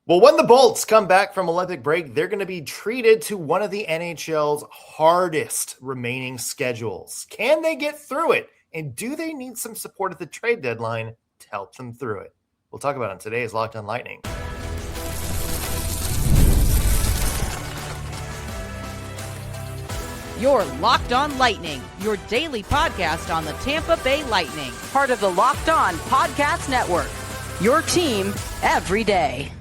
Well, when the Bolts come back from Olympic break, they're going to be treated to one of the NHL's hardest remaining schedules. Can they get through it? And do they need some support at the trade deadline to help them through it? We'll talk about it on today's Locked On Lightning. You're Locked On Lightning, your daily podcast on the Tampa Bay Lightning, part of the Locked On Podcast Network, your team every day.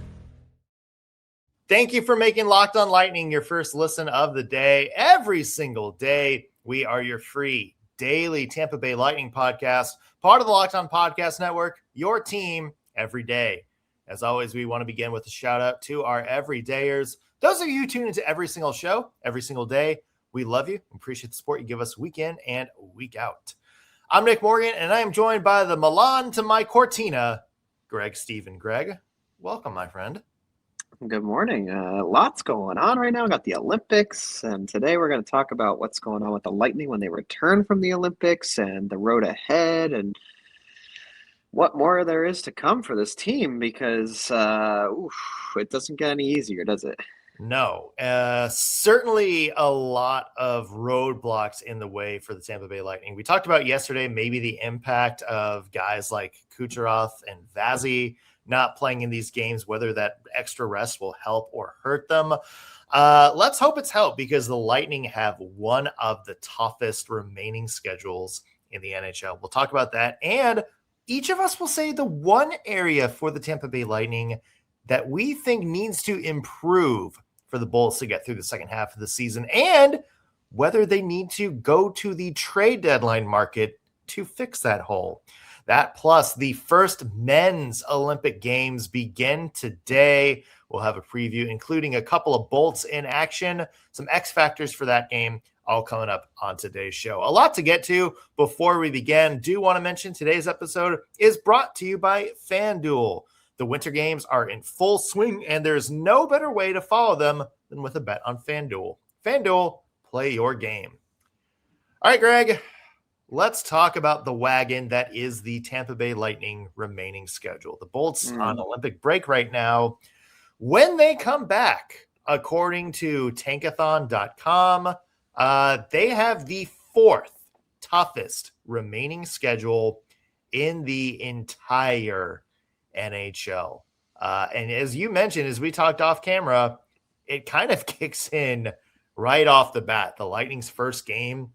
Thank you for making Locked On Lightning your first listen of the day. Every single day, we are your free daily Tampa Bay Lightning podcast, part of the Locked On Podcast Network, your team every day. As always, we want to begin with a shout out to our everydayers. Those of you who tune into every single show, every single day, we love you. Appreciate the support you give us week in and week out. I'm Nick Morgan, and I am joined by the Milan to my Cortina, Greg Stephen. Greg, welcome, my friend. Good morning. Lots going on right now. Got the Olympics, and today we're going to talk about what's going on with the Lightning when they return from the Olympics and the road ahead and what more there is to come for this team because it doesn't get any easier, does it? No, certainly a lot of roadblocks in the way for the Tampa Bay Lightning. We talked about yesterday maybe the impact of guys like Kucherov and Vazzy not playing in these games, whether that extra rest will help or hurt them. Let's hope it's helped because the Lightning have one of the toughest remaining schedules in the NHL. We'll talk about that. And each of us will say the one area for the Tampa Bay Lightning that we think needs to improve for the Bulls to get through the second half of the season, and whether they need to go to the trade deadline market to fix that hole. That plus the first men's Olympic Games begin today. We'll have a preview, including a couple of Bolts in action, some X factors for that game, all coming up on today's show. A lot to get to. Before we begin, do want to mention today's episode is brought to you by FanDuel. The Winter Games are in full swing, and there's no better way to follow them than with a bet on FanDuel. FanDuel, play your game. All right, Greg, let's talk about the wagon that is the Tampa Bay Lightning remaining schedule. The Bolts on Olympic break right now. When they come back, according to tankathon.com, they have the fourth toughest remaining schedule in the entire NHL. And as you mentioned, as we talked off camera, it kind of kicks in right off the bat. The Lightning's first game,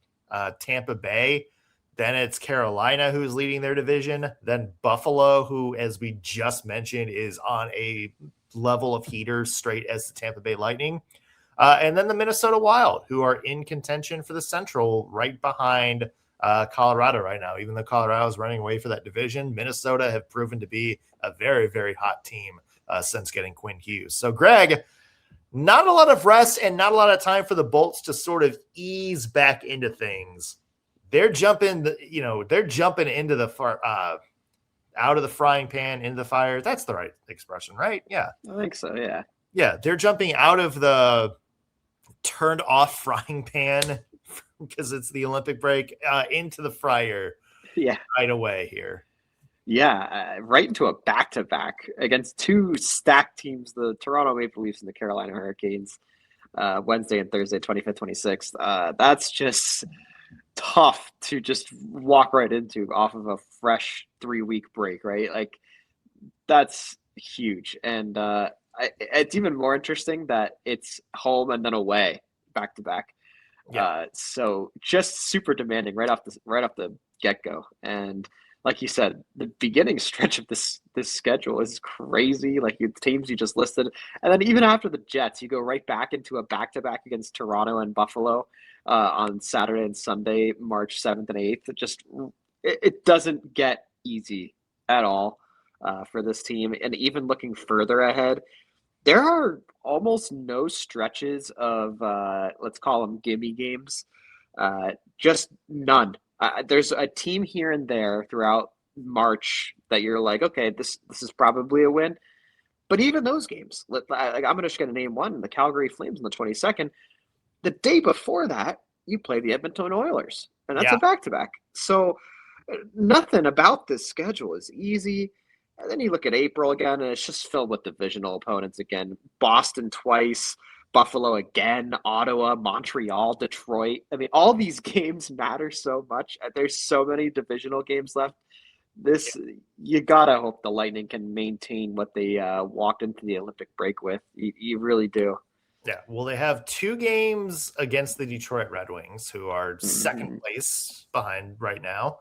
Tampa Bay, then it's Carolina who's leading their division, then Buffalo, who, as we just mentioned, is on a level of heaters straight as the Tampa Bay Lightning, and then the Minnesota Wild, who are in contention for the Central right behind Colorado right now. Even though Colorado is running away for that division, Minnesota have proven to be a very, very hot team since getting Quinn Hughes. So, Greg, not a lot of rest and not a lot of time for the Bolts to sort of ease back into things. They're jumping, they're jumping into the out of the frying pan into the fire. That's the right expression, right? Yeah, I think so. Yeah. Yeah, they're jumping out of the turned off frying pan because it's the Olympic break into the fryer. Yeah, right away here. Yeah, right into a back-to-back against two stacked teams, the Toronto Maple Leafs and the Carolina Hurricanes, Wednesday and Thursday, 25th, 26th. That's just tough to just walk right into off of a fresh 3-week break, right? Like, that's huge. And it's even more interesting that it's home and then away back-to-back. Yeah. So just super demanding right off the get-go. And like you said, the beginning stretch of this schedule is crazy. Like the teams you just listed, and then even after the Jets, you go right back into a back-to-back against Toronto and Buffalo on Saturday and Sunday, March 7th and 8th. It doesn't get easy at all for this team. And even looking further ahead, there are almost no stretches of let's call them gimme games. Just none. There's a team here and there throughout March that you're like, okay, this is probably a win. But even those games, I'm just going to name one, the Calgary Flames on the 22nd. The day before that, you play the Edmonton Oilers, and that's a back-to-back. So nothing about this schedule is easy. And then you look at April again, and it's just filled with divisional opponents again. Boston twice, Buffalo again, Ottawa, Montreal, Detroit. I mean, all these games matter so much. There's so many divisional games left. You gotta hope the Lightning can maintain what they walked into the Olympic break with. You really do. Yeah, well, they have 2 games against the Detroit Red Wings, who are second place behind right now.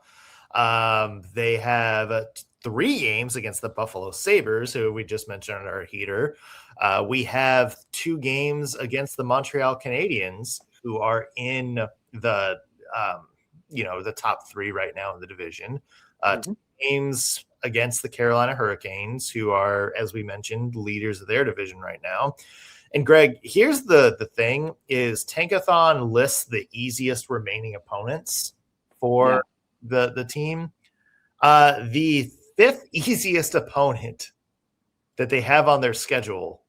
They have 3 games against the Buffalo Sabres, who we just mentioned on our heater. We have 2 games against the Montreal Canadiens, who are in the the top 3 right now in the division. 2 games against the Carolina Hurricanes, who are, as we mentioned, leaders of their division right now. And Greg, here's the thing is Tankathon lists the easiest remaining opponents for the team. The 5th easiest opponent that they have on their schedule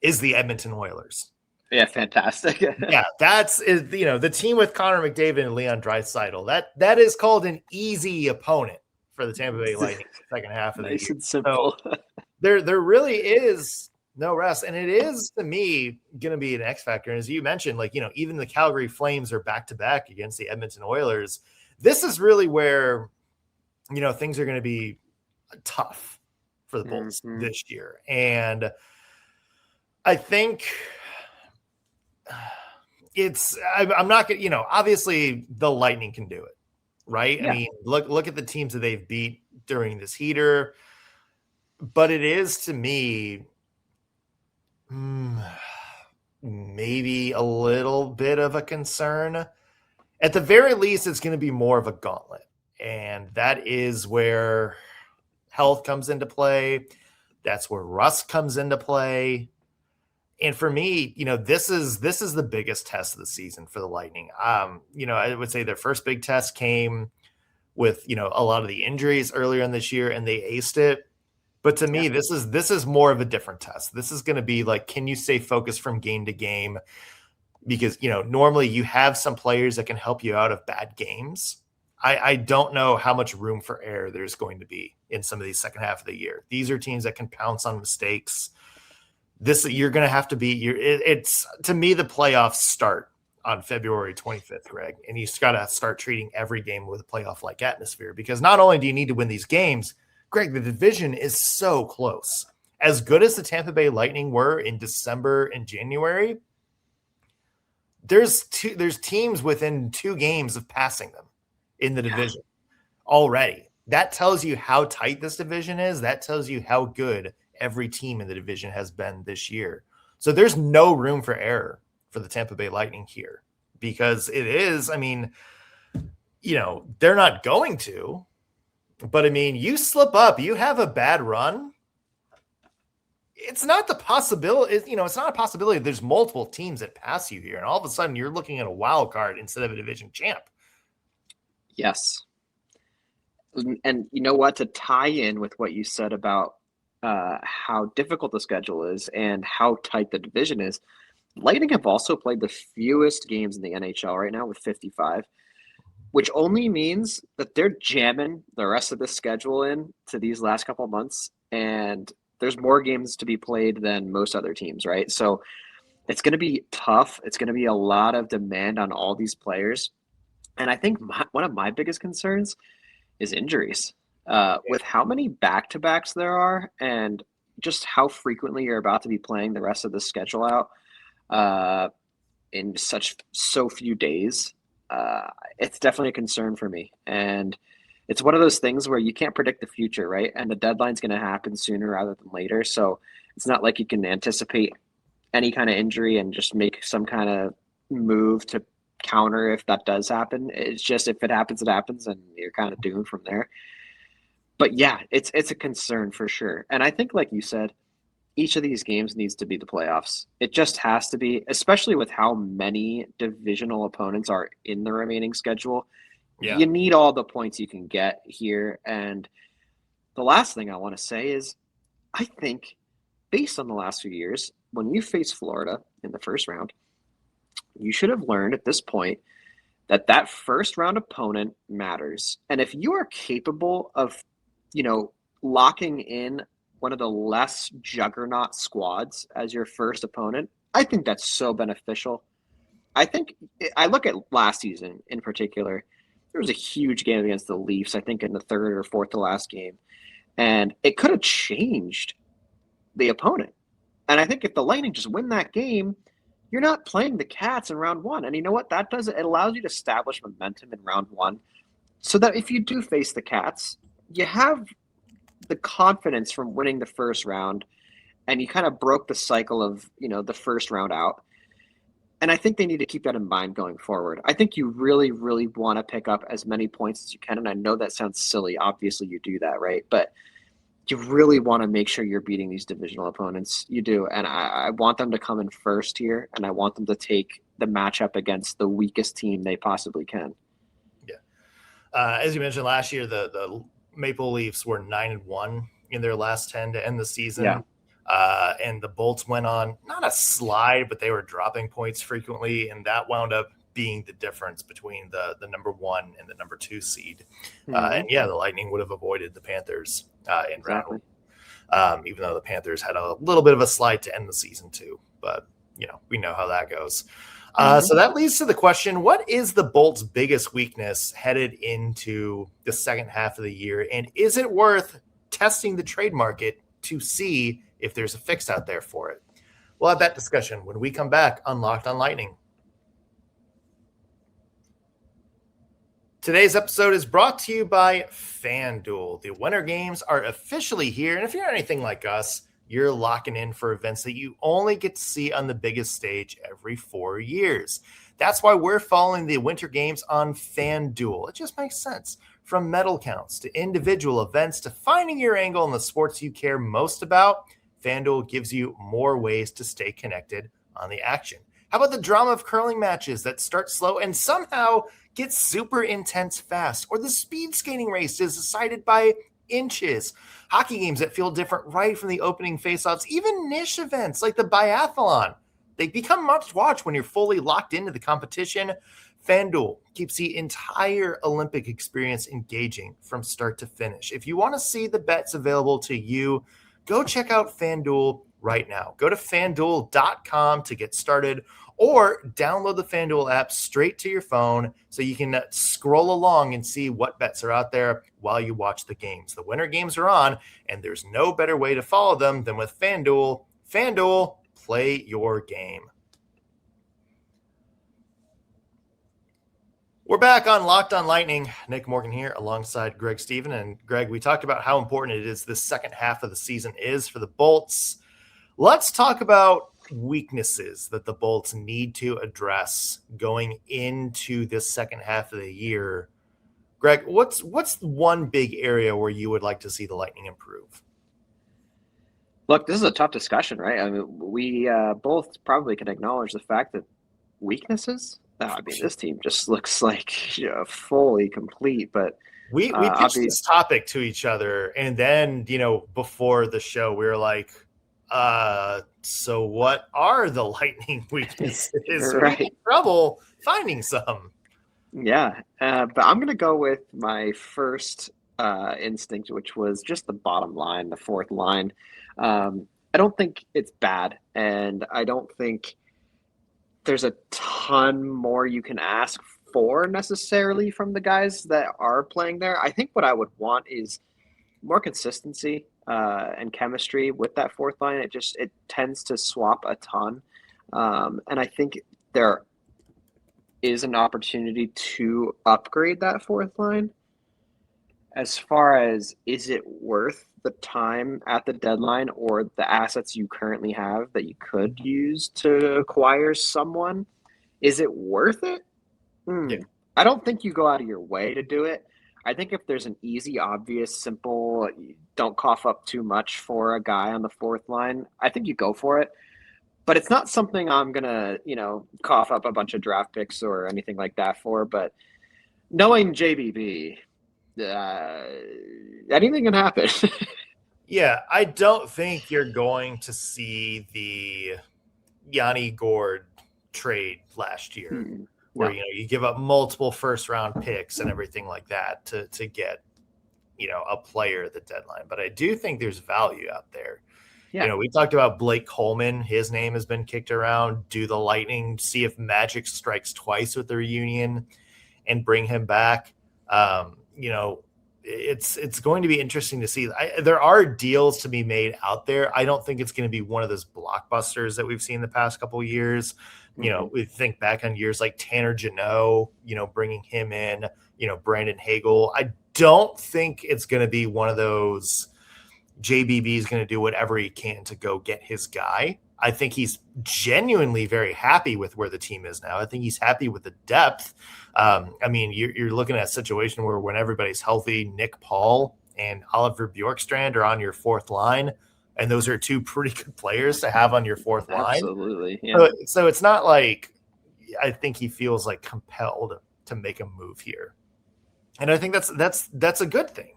is the Edmonton Oilers. Yeah, fantastic. Yeah, that's the team with Connor McDavid and Leon Draisaitl. That is called an easy opponent for the Tampa Bay Lightning second half of the year. Nice and simple. So there really is no rest, and it is, to me, going to be an X factor. And as you mentioned, even the Calgary Flames are back-to-back against the Edmonton Oilers. This is really where, things are going to be tough for the Bulls this year. And I think I'm not going to, obviously the Lightning can do it, right? Yeah. I mean, look at the teams that they've beat during this heater. But it is, to me, maybe a little bit of a concern. At the very least, it's going to be more of a gauntlet. And that is where health comes into play. That's where rust comes into play. And for me, this is the biggest test of the season for the Lightning. I would say their first big test came with, a lot of the injuries earlier in this year, and they aced it. But to me, this is more of a different test. This is going to be can you stay focused from game to game? Because, normally you have some players that can help you out of bad games. I don't know how much room for error there's going to be in some of these second half of the year. These are teams that can pounce on mistakes. You're going to have to be it's, to me, the playoffs start on February 25th, Greg, and you just got to start treating every game with a playoff-like atmosphere, because not only do you need to win these games, Greg, the division is so close. As good as the Tampa Bay Lightning were in December and January, there's teams within 2 games of passing them in the division already. That tells you how tight this division is. That tells you how good every team in the division has been this year. So there's no room for error for the Tampa Bay Lightning here, because it is, they're not going to. But, you slip up, you have a bad run. It's not the possibility, it's not a possibility. There's multiple teams that pass you here, and all of a sudden you're looking at a wild card instead of a division champ. Yes. And you know what? To tie in with what you said about how difficult the schedule is and how tight the division is, Lightning have also played the fewest games in the NHL right now with 55. Which only means that they're jamming the rest of the schedule in to these last couple of months, and there's more games to be played than most other teams, right? So it's going to be tough. It's going to be a lot of demand on all these players. And I think one of my biggest concerns is injuries. With how many back-to-backs there are and just how frequently you're about to be playing the rest of the schedule out in so few days, it's definitely a concern for me. And it's one of those things where you can't predict the future, right? And the deadline's going to happen sooner rather than later. So it's not like you can anticipate any kind of injury and just make some kind of move to counter if that does happen. It's just, if it happens, it happens, and you're kind of doomed from there. But yeah, it's a concern for sure. And I think, like you said, each of these games needs to be the playoffs. It just has to be, especially with how many divisional opponents are in the remaining schedule. Yeah. You need all the points you can get here. And the last thing I want to say is, I think based on the last few years, when you face Florida in the first round, you should have learned at this point that first round opponent matters. And if you are capable of, locking in one of the less juggernaut squads as your first opponent, I think that's so beneficial. I look at last season in particular. There was a huge game against the Leafs, I think in the third or fourth to last game, and it could have changed the opponent. And I think if the Lightning just win that game, you're not playing the Cats in round one. And you know what that does? It allows you to establish momentum in round one so that if you do face the Cats, you have the confidence from winning the first round and you kind of broke the cycle of, the first round out. And I think they need to keep that in mind going forward. I think you really, really want to pick up as many points as you can. And I know that sounds silly. Obviously, you do that, right? But you really want to make sure you're beating these divisional opponents. You do. And I want them to come in first here, and I want them to take the matchup against the weakest team they possibly can. Yeah. As you mentioned, last year, the Maple Leafs were 9-1 in their last 10 to end the season. Yeah. And the Bolts went on, not a slide, but they were dropping points frequently, and that wound up being the difference between the number 1 and the number 2 seed. And the Lightning would have avoided the Panthers in round one, even though the Panthers had a little bit of a slide to end the season too. But, we know how that goes. So that leads to the question, what is the Bolts' biggest weakness headed into the second half of the year? And is it worth testing the trade market to see if there's a fix out there for it? We'll have that discussion when we come back on Locked on Lightning. Today's episode is brought to you by FanDuel. The Winter Games are officially here, and if you're anything like us, you're locking in for events that you only get to see on the biggest stage every 4 years. That's why we're following the Winter Games on FanDuel. It just makes sense. From medal counts to individual events to finding your angle in the sports you care most about, FanDuel gives you more ways to stay connected on the action. How about the drama of curling matches that start slow and somehow get super intense fast? Or the speed skating race is decided by inches. Hockey games that feel different right from the opening faceoffs. Even niche events like the biathlon. They become must watch when you're fully locked into the competition. FanDuel keeps the entire Olympic experience engaging from start to finish. If you want to see the bets available to you, go check out FanDuel right now. Go to FanDuel.com to get started, or download the FanDuel app straight to your phone so you can scroll along and see what bets are out there while you watch the games. The Winter Games are on, and there's no better way to follow them than with FanDuel. FanDuel, play your game. We're back on Locked on Lightning. Nick Morgan here alongside Greg Stephen. And Greg, we talked about how important it is this second half of the season is for the Bolts. Let's talk about weaknesses that the Bolts need to address going into this second half of the year. Greg, what's one big area where you would like to see the Lightning improve? Look, this is a tough discussion, right? I mean, we both probably can acknowledge the fact that weaknesses. This team just looks like fully complete. But we pitched this topic to each other, and then before the show, we were like, so what are the Lightning weaknesses? Right. We're in trouble finding some. Yeah, but I'm going to go with my first instinct, which was just the bottom line, the fourth line. I don't think it's bad, and I don't think there's a ton more you can ask for necessarily from the guys that are playing there. I think what I would want is more consistency and chemistry with that fourth line. It tends to swap a ton. And I think there is an opportunity to upgrade that fourth line. As far as, is it worth the time at the deadline or the assets you currently have that you could use to acquire someone? Is it worth it? Yeah. I don't think you go out of your way to do it. I think if there's an easy, obvious, simple, don't cough up too much for a guy on the fourth line, I think you go for it. But it's not something I'm going to, cough up a bunch of draft picks or anything like that for. But knowing JBB, anything can happen. Yeah, I don't think you're going to see the Yanni Gourde trade last year where you give up multiple first round picks and everything like that to get a player at the deadline, but I do think there's value out there. Yeah. We talked about Blake Coleman. His name has been kicked around. Do the Lightning see if Magic strikes twice with the reunion and bring him back? It's going to be interesting to see. There are deals to be made out there. I don't think it's going to be one of those blockbusters that we've seen the past couple of years. We think back on years like Tanner Jeannot, bringing him in, Brandon Hagel. I don't think it's going to be one of those JBB is going to do whatever he can to go get his guy. I think he's genuinely very happy with where the team is now. I think he's happy with the depth. You're looking at a situation where when everybody's healthy, Nick Paul and Oliver Bjorkstrand are on your fourth line, and those are two pretty good players to have on your fourth line. Absolutely. Yeah. So it's not like I think he feels like compelled to make a move here. And I think that's a good thing.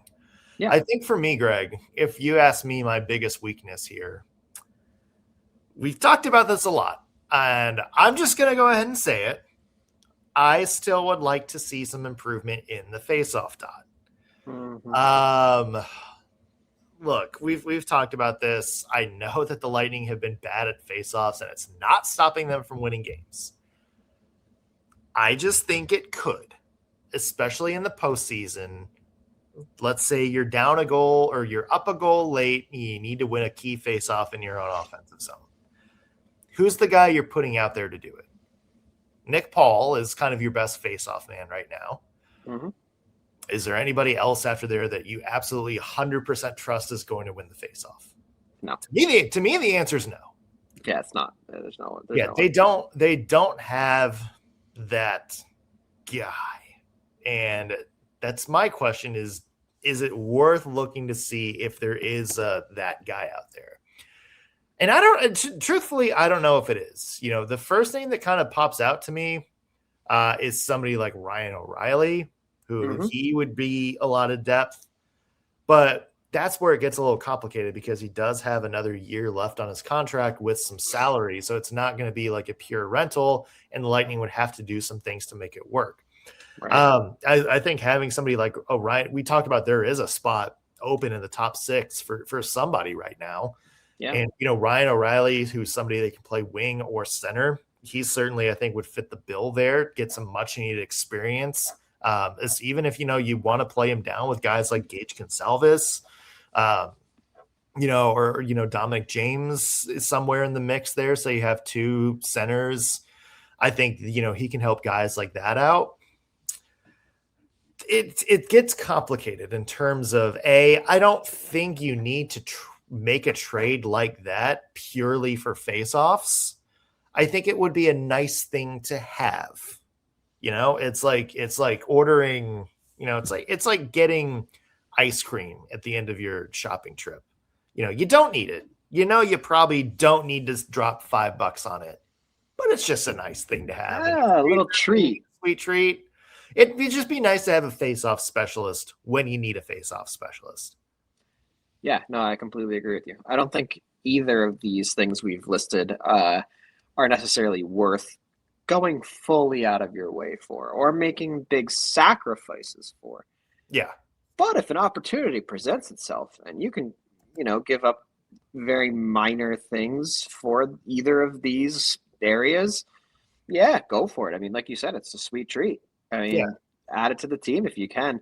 Yeah. I think for me, Greg, if you ask me my biggest weakness here, we've talked about this a lot, and I'm just going to go ahead and say it. I still would like to see some improvement in the faceoff dot. Mm-hmm. Look, we've talked about this. I know that the Lightning have been bad at faceoffs, and it's not stopping them from winning games. I just think it could, especially in the postseason. Let's say you're down a goal or you're up a goal late. You need to win a key faceoff in your own offensive zone. Who's the guy you're putting out there to do it? Nick Paul is kind of your best faceoff man right now. Mm-hmm. Is there anybody else after there that you absolutely 100% trust is going to win the faceoff? No. To me, the answer is no. Yeah, it's not. There's no one. They don't have that guy. And that's my question is it worth looking to see if there is that guy out there? And truthfully, I don't know if it is. The first thing that kind of pops out to me is somebody like Ryan O'Reilly, who he would be a lot of depth. But that's where it gets a little complicated because he does have another year left on his contract with some salary. So it's not going to be like a pure rental, and the Lightning would have to do some things to make it work. Right. I think having somebody like O'Reilly, we talked about there is a spot open in the top 6 for somebody right now. Yeah. And, Ryan O'Reilly, who's somebody that can play wing or center, he certainly, I think, would fit the bill there, get some much needed experience. Even if, you want to play him down with guys like Gage Gonsalves, or Dominic James is somewhere in the mix there. So you have 2 centers. I think, he can help guys like that out. It gets complicated in terms of I don't think you need to make a trade like that purely for faceoffs. I think it would be a nice thing to have. It's like ordering, it's like getting ice cream at the end of your shopping trip. You don't need it. You probably don't need to drop $5 on it, but it's just a nice thing to have. A little treat. Sweet treat. It'd just be nice to have a face-off specialist when you need a face-off specialist. Yeah, no, I completely agree with you. I don't think either of these things we've listed are necessarily worth going fully out of your way for or making big sacrifices for. Yeah. But if an opportunity presents itself and you can, give up very minor things for either of these areas, yeah, go for it. I mean, like you said, it's a sweet treat. Add it to the team if you can.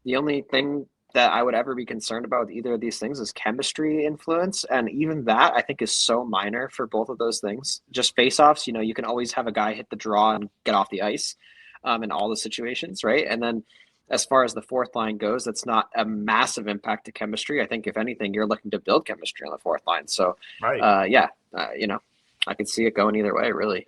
The only thing that I would ever be concerned about with either of these things is chemistry influence. And even that I think is so minor for both of those things. Just face-offs, you can always have a guy hit the draw and get off the ice in all the situations, right? And then as far as the fourth line goes, that's not a massive impact to chemistry. I think if anything, you're looking to build chemistry on the fourth line. So, right. I could see it going either way, really.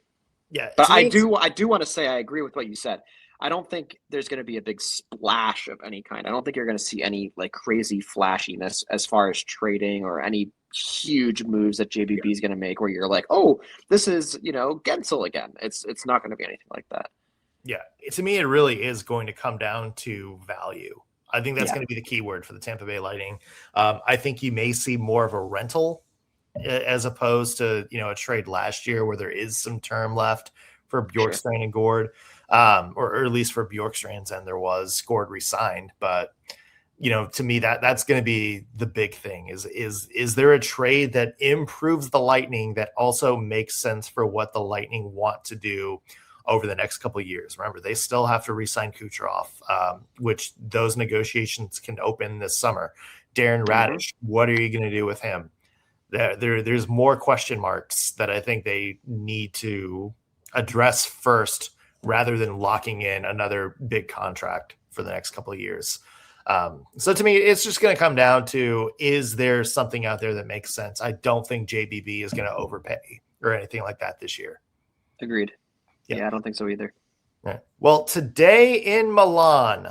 Yeah. But I do want to say I agree with what you said. I don't think there's going to be a big splash of any kind. I don't think you're going to see any like crazy flashiness as far as trading or any huge moves that JBB is going to make where you're like, oh, this is, Gensel again. It's not going to be anything like that. Yeah. To me, it really is going to come down to value. I think that's going to be the key word for the Tampa Bay Lightning. I think you may see more of a rental as opposed to, a trade last year where there is some term left for Bjorkstrand and Gord. Or at least for Bjorkstrand's end, there was Gord resigned. But to me that's going to be the big thing is there a trade that improves the Lightning that also makes sense for what the Lightning want to do over the next couple of years? Remember, they still have to re-sign Kucherov, which those negotiations can open this summer. Darren Radish, what are you going to do with him? There's more question marks that I think they need to address first rather than locking in another big contract for the next couple of years. So to me, it's just going to come down to, is there something out there that makes sense? I don't think JBB is going to overpay or anything like that this year. Agreed. Yeah, I don't think so either. Right. Well, today in Milan,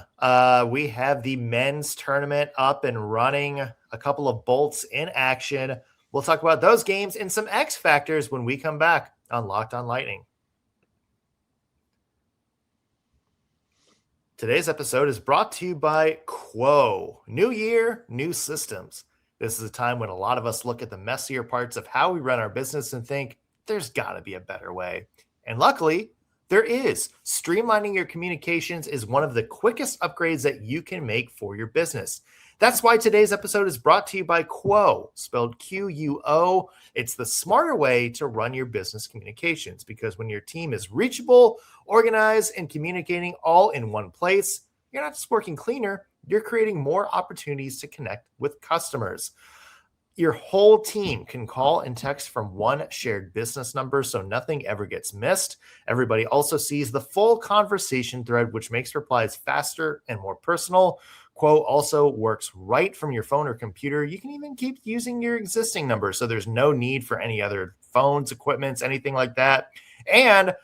we have the men's tournament up and running, a couple of bolts in action. We'll talk about those games and some X factors when we come back on Locked On Lightning. Today's episode is brought to you by Quo. New year, new systems. This is a time when a lot of us look at the messier parts of how we run our business and think, there's got to be a better way. And luckily, there is. Streamlining your communications is one of the quickest upgrades that you can make for your business. That's why today's episode is brought to you by Quo, spelled Q-U-O. It's the smarter way to run your business communications, because when your team is reachable, organized, and communicating all in one place, you're not just working cleaner, you're creating more opportunities to connect with customers. Your whole team can call and text from one shared business number, so nothing ever gets missed. Everybody also sees the full conversation thread, which makes replies faster and more personal. Quo also works right from your phone or computer. You can even keep using your existing number, so there's no need for any other phones, equipments, anything like that. And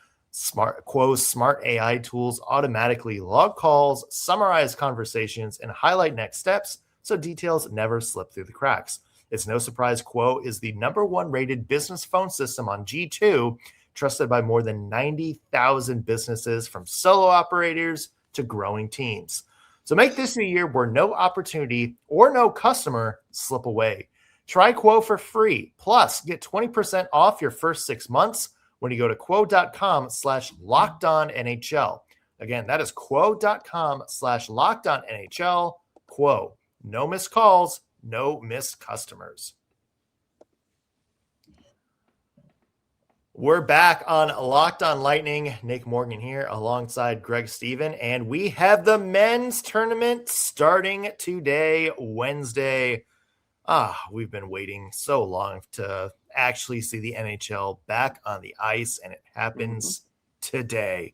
Quo's smart AI tools automatically log calls, summarize conversations, and highlight next steps, so details never slip through the cracks. It's no surprise Quo is the #1 rated business phone system on G2, trusted by more than 90,000 businesses, from solo operators to growing teams. So make this a year where no opportunity or no customer slip away. Try Quo for free. Plus, get 20% off your first 6 months when you go to quo.com/lockedonnhl. Again, that is quo.com/lockedonnhl. Quo. No missed calls, no missed customers. We're back on Locked On Lightning. Nick Morgan here alongside Greg Stephen, and we have the men's tournament starting today, Wednesday. We've been waiting so long to actually see the NHL back on the ice, and it happens today.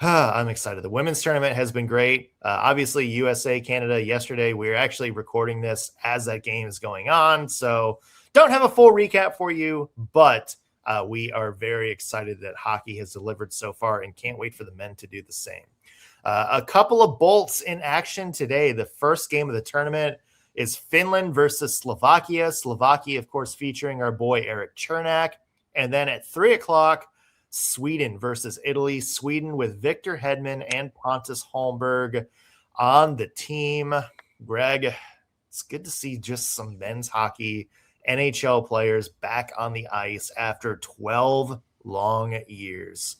I'm excited. The women's tournament has been great. Obviously, USA, Canada yesterday. We're actually recording this as that game is going on, so don't have a full recap for you, but we are very excited that hockey has delivered so far and can't wait for the men to do the same. A couple of bolts in action today. The first game of the tournament is Finland versus Slovakia. Slovakia, of course, featuring our boy Eric Chernak. And then at 3 o'clock, Sweden versus Italy. Sweden with Victor Hedman and Pontus Holmberg on the team. Greg, it's good to see just some men's hockey, NHL players back on the ice after 12 long years.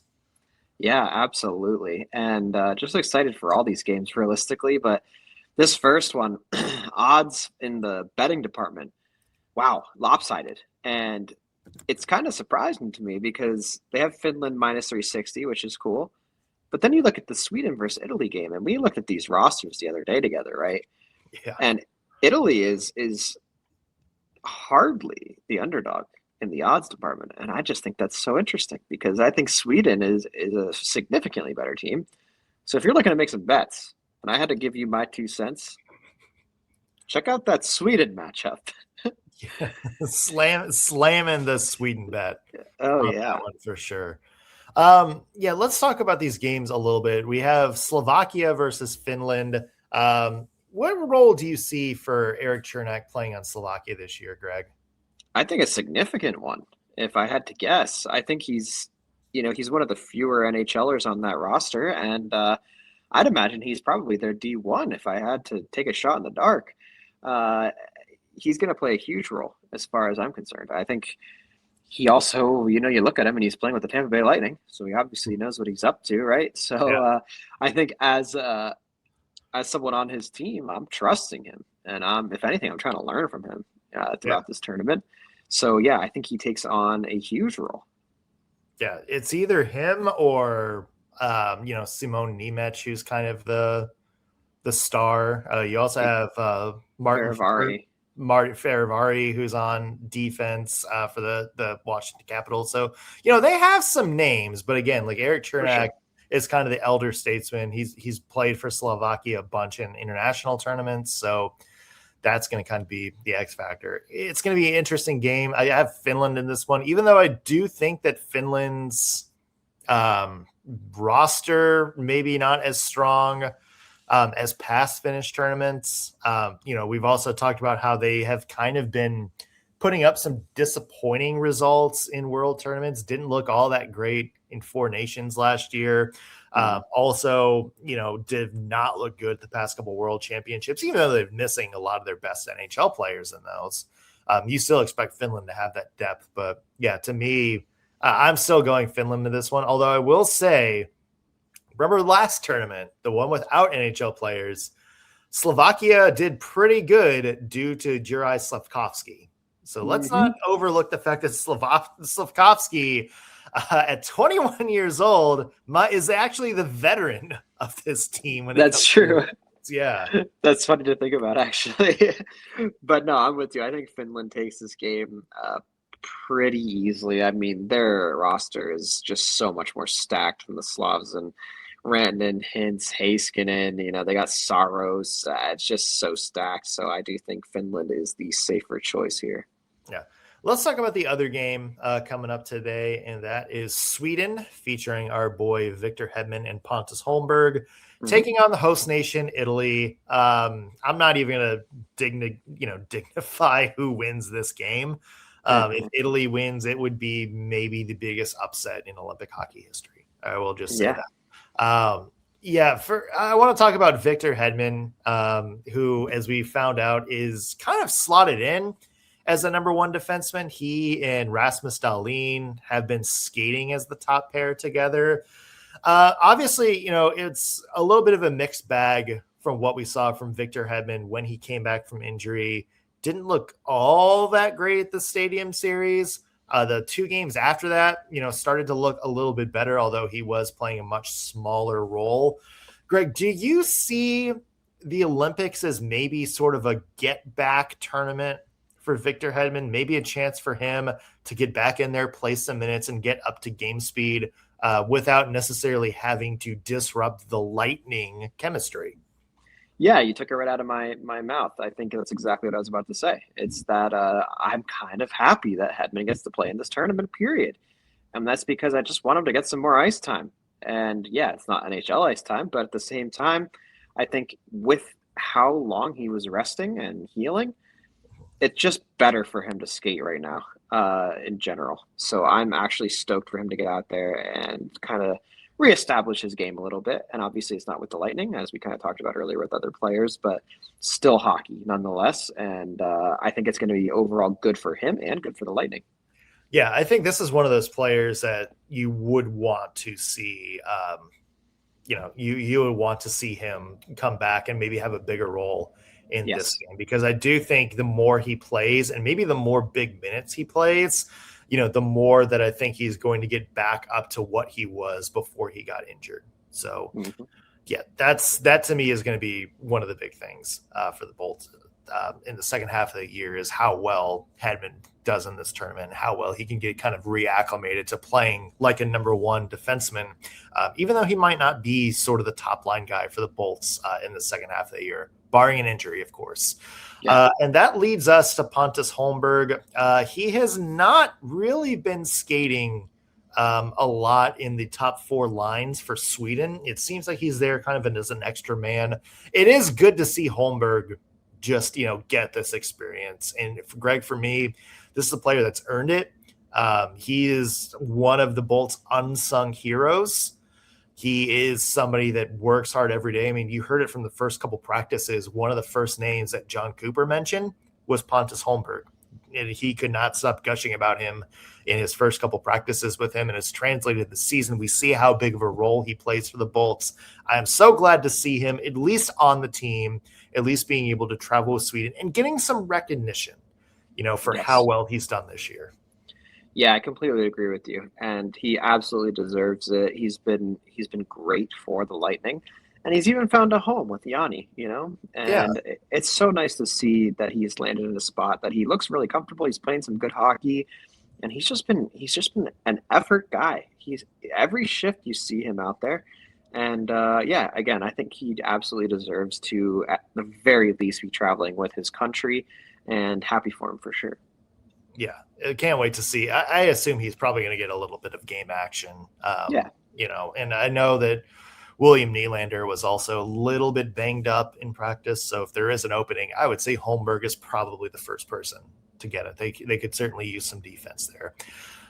Yeah, absolutely. And just excited for all these games realistically. But this first one, odds in the betting department, wow, lopsided. And it's kind of surprising to me because they have Finland -360, which is cool. But then you look at the Sweden versus Italy game, and we looked at these rosters the other day together, right? Yeah. And Italy is hardly the underdog in the odds department. And I just think that's so interesting because I think Sweden is a significantly better team. So if you're looking to make some bets, and I had to give you my 2 cents, check out that Sweden matchup. Yeah. Slamming the Sweden bet. Oh, yeah. That one for sure. Let's talk about these games a little bit. We have Slovakia versus Finland. What role do you see for Eric Chernak playing on Slovakia this year, Greg? I think a significant one, if I had to guess. I think he's one of the fewer NHLers on that roster, and I'd imagine he's probably their D1 if I had to take a shot in the dark. He's going to play a huge role as far as I'm concerned. I think he also, you look at him and he's playing with the Tampa Bay Lightning, so he obviously knows what he's up to, right? So I think as as someone on his team, I'm trusting him, and if anything, I'm trying to learn from him throughout this tournament. So yeah, I think he takes on a huge role. Yeah, it's either him or Simone Nemec, who's kind of the star. You also have Martin Ferravari, who's on defense for the Washington Capitals. So, they have some names, but again, like Eric Chernak is kind of the elder statesman. He's played for Slovakia a bunch in international tournaments. So that's going to kind of be the X factor. It's going to be an interesting game. I have Finland in this one, even though I do think that Finland's roster maybe not as strong as past Finnish tournaments. We've also talked about how they have kind of been putting up some disappointing results in world tournaments. Didn't look all that great in Four Nations last year. Also, did not look good the past couple world championships, even though they're missing a lot of their best NHL players in those. You still expect Finland to have that depth. But yeah, to me, I'm still going Finland to this one. Although I will say, remember last tournament, the one without NHL players, Slovakia did pretty good due to Juraj Slafkovský. So let's not overlook the fact that Slafkovský, at 21 years old, is actually the veteran of this team. That's true. Yeah. That's funny to think about, actually. But no, I'm with you. I think Finland takes this game pretty easily. I mean, their roster is just so much more stacked from the Slavs, and Rantanen, Hintz, Heiskanen, they got Saros. It's just so stacked. So I do think Finland is the safer choice here. Yeah. Let's talk about the other game coming up today, and that is Sweden, featuring our boy Victor Hedman and Pontus Holmberg, taking on the host nation, Italy. I'm not even going to dignify who wins this game. If Italy wins, it would be maybe the biggest upset in Olympic hockey history. I will just say that. I want to talk about Victor Hedman, who, as we found out, is kind of slotted in as the number one defenseman. He and Rasmus Dahlin have been skating as the top pair together. Obviously, it's a little bit of a mixed bag from what we saw from Victor Hedman when he came back from injury. Didn't look all that great at the Stadium Series. The two games after that, started to look a little bit better, although he was playing a much smaller role. Greg, do you see the Olympics as maybe sort of a get-back tournament for Victor Hedman? Maybe a chance for him to get back in there, play some minutes, and get up to game speed without necessarily having to disrupt the Lightning chemistry? Yeah, you took it right out of my mouth. I think that's exactly what I was about to say. It's that I'm kind of happy that Hedman gets to play in this tournament, period. And that's because I just want him to get some more ice time. And yeah, it's not NHL ice time, but at the same time, I think with how long he was resting and healing, it's just better for him to skate right now in general. So I'm actually stoked for him to get out there and kind of reestablish his game a little bit. And obviously it's not with the Lightning, as we kind of talked about earlier with other players, but still hockey nonetheless. And I think it's going to be overall good for him and good for the Lightning. Yeah, I think this is one of those players that you would want to see, you would want to see him come back and maybe have a bigger role in this game, because I do think the more he plays and maybe the more big minutes he plays, the more that I think he's going to get back up to what he was before he got injured. So, that to me is going to be one of the big things for the Bolts in the second half of the year, is how well Hedman does in this tournament, how well he can get kind of reacclimated to playing like a number one defenseman, even though he might not be sort of the top line guy for the Bolts in the second half of the year, barring an injury, of course. And that leads us to Pontus Holmberg. He has not really been skating a lot in the top four lines for Sweden. It seems like he's there kind of as an extra man. It is good to see Holmberg just, get this experience. And Greg, for me, this is a player that's earned it. He is one of the Bolts' unsung heroes. He is somebody that works hard every day. I mean, you heard it from the first couple practices. One of the first names that John Cooper mentioned was Pontus Holmberg. he could not stop gushing about him in his first couple practices with him, and it's translated the season. We see how big of a role he plays for the Bolts. I am so glad to see him at least on the team, at least being able to travel with Sweden and getting some recognition, for how well he's done this year. Yeah, I completely agree with you, and he absolutely deserves it. He's been great for the Lightning, and he's even found a home with Yanni, And it's so nice to see that he's landed in a spot that he looks really comfortable. He's playing some good hockey, and he's just been an effort guy. He's every shift you see him out there, and again, I think he absolutely deserves to, at the very least, be traveling with his country, and happy for him for sure. Yeah, I can't wait to see. I assume he's probably going to get a little bit of game action. And I know that William Nylander was also a little bit banged up in practice. So if there is an opening, I would say Holmberg is probably the first person to get it. They could certainly use some defense there.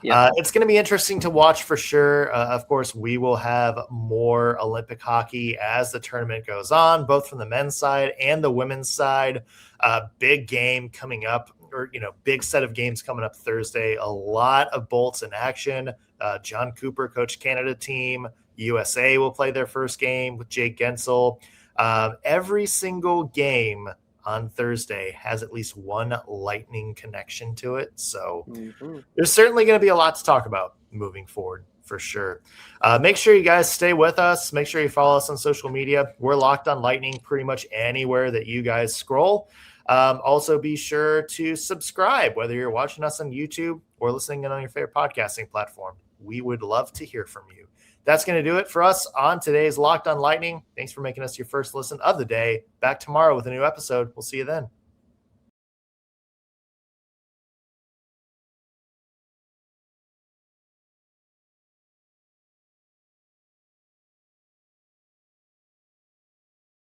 Yeah. It's going to be interesting to watch for sure. Of course, we will have more Olympic hockey as the tournament goes on, both from the men's side and the women's side. Big game coming up. Big set of games coming up Thursday. A lot of Bolts in action. John Cooper, coach Canada team. USA will play their first game with Jake Gensel. Every single game on Thursday has at least one Lightning connection to it. So there's certainly going to be a lot to talk about moving forward for sure. Make sure you guys stay with us. Make sure you follow us on social media. We're Locked on Lightning pretty much anywhere that you guys scroll. Also, be sure to subscribe, whether you're watching us on YouTube or listening in on your favorite podcasting platform. We would love to hear from you. That's going to do it for us on today's Locked on Lightning. Thanks for making us your first listen of the day. Back tomorrow with a new episode. We'll see you then.